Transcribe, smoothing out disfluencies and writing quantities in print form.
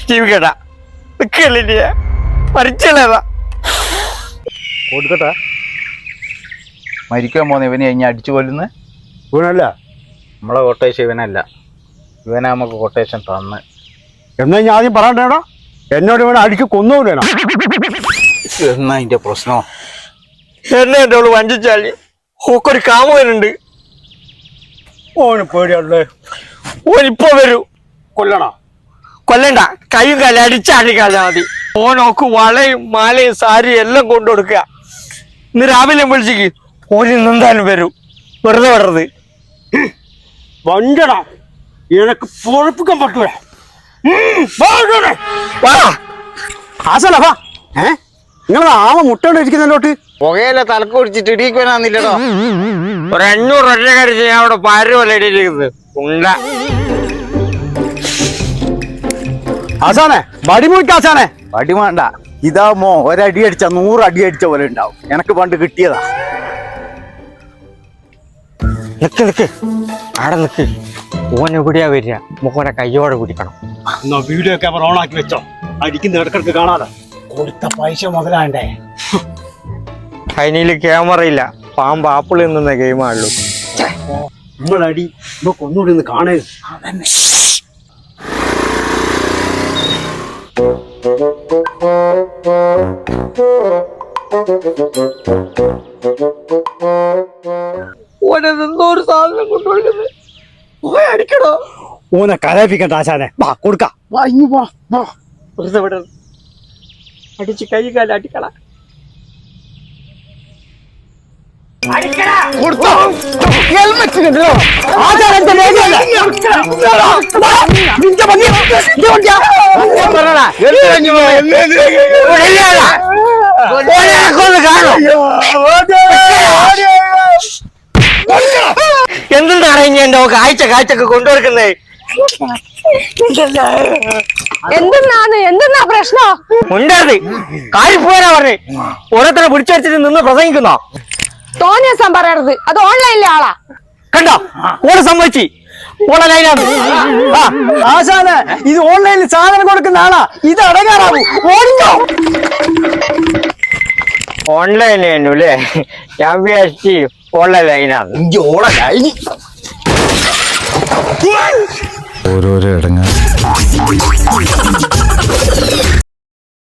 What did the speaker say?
ജീവിക്കട്ടാ നിക്കല്ലേ മരിച്ചല്ലേതാ കൊടുക്കട്ടെ. മരിക്കാൻ പോന്ന ഇവനെ ഇനി അടിച്ചു കൊല്ലുന്ന ഇവനല്ല, നമ്മളെ കൊട്ടേഷൻ ഇവനല്ല. ഇവനെ നമുക്ക് കൊട്ടേഷൻ തന്ന്. എന്നാ ഞാൻ ആദ്യം പറയണ്ടേടാ, എന്നോട് ഇവനെ അടിച്ച് കൊന്നുകൂടാ. എന്നാ അതിന്റെ പ്രശ്നം? എന്നെ എൻ്റെ അവള് വഞ്ചിച്ചാല് ഓക്കൊരു കാമുകനുണ്ട്. ഓന് പേടിയല്ലേ? ഓനിപ്പോ വരൂ. കൊല്ലണോ? കൊല്ലണ്ട, കൈയും കാലം അടിച്ചാടിക്കാലാ മതി. ഓനോക്ക് വളയും മാലയും സാരിയും എല്ലാം കൊണ്ടു കൊടുക്കുക. ഇന്ന് രാവിലെ വിളിച്ചിക്ക് ഓന് എന്തായാലും വരൂ. വെറുതെ വിടരുത്. വഞ്ചടാ, എനക്ക് പൊഴപ്പിക്കാൻ പറ്റൂല. ആശാലാ നിങ്ങൾ ആമ മുട്ടോണ്ട് ഇരിക്കുന്നതിലോട്ട് പുകയില തലക്ക് കുടിച്ചിട്ട് ഇടിക്കുവാനാന്നില്ലടോ. ഒരു 500 ഒറ്റ കടിച്ച് ഞാൻ അവിടെ പാര് പോലെ ഇടിയിരിക്കുന്നത് ഉണ്ട. ആശാനെ വടി മുറിക്ക. ആശാനെ അടി വേണ്ട, ഇതാവുമ്പോ ഒരടി അടിച്ച 100 അടി അടിച്ച പോലെ ഉണ്ടാവും. എനക്ക് പണ്ട് കിട്ടിയതാ. നിക്ക് നിക്ക്, അവിടെ നിക്ക്. ഓൻ എവിടെയാ വരിക? നമുക്കോനെ കയ്യോടെ പിടിക്കണം. എന്നാ വീഡിയോ ക്യാമറ ഓൺ ആക്കി വെച്ചോ. അടിക്കുന്ന ഇടക്കിടക്ക് കാണാതെ. കൊടുത്ത പൈസ മുതലാണ്ടേ. അതിനില് ക്യാമറ ഇല്ല, പാമ്പ് ആപ്പിൾ നിന്ന ഗെയിമാണല്ലോ. നമ്മളടി നമുക്ക് ഒന്നുകൂടി ഒന്ന് കാണേ. ഓനെന്തോ ഒരു സാധനം കൊണ്ടുകൊടുക്കുന്നത്. പോയി അടിക്കണോ? ഓനെ കരയിപ്പിക്കണ്ട ആശാനെ. വാ കൊടുക്കാം. വെറുതെ വിടരുത്. അടിച്ച് കൈ കാലം അടിക്കള. എന്താണ് ഇനി എന്റെ കാഴ്ചക്ക് കൊണ്ടുകൊടുക്കുന്നേ? എന്തെന്നാ പ്രശ്നം? ഉണ്ടായത് കാര്യം പോരാ പറഞ്ഞേ. ഓരോരുത്തരെ പിടിച്ചടിച്ചിട്ട് നിന്ന് പ്രസംഗിക്കുന്നോ? തോന്നിയ ദിവസം പറയരുത്. അത് ഓൺലൈനിലെ ആളാ. കണ്ടോ, ഓളെ സമ്മതിച്ച്. ഓൺലൈനാണ്. ആശാനെ ഇത് ഓൺലൈനിൽ സാധനം കൊടുക്കുന്ന ആളാ. ഇത് അടങ്ങാറാവൂ. ഓടിക്കോ. ഓൺലൈനല്ലേ? ഞാൻ വിചാരിച്ച് ഓൺലൈനാണ്. ഓരോരോ ഇടങ്ങ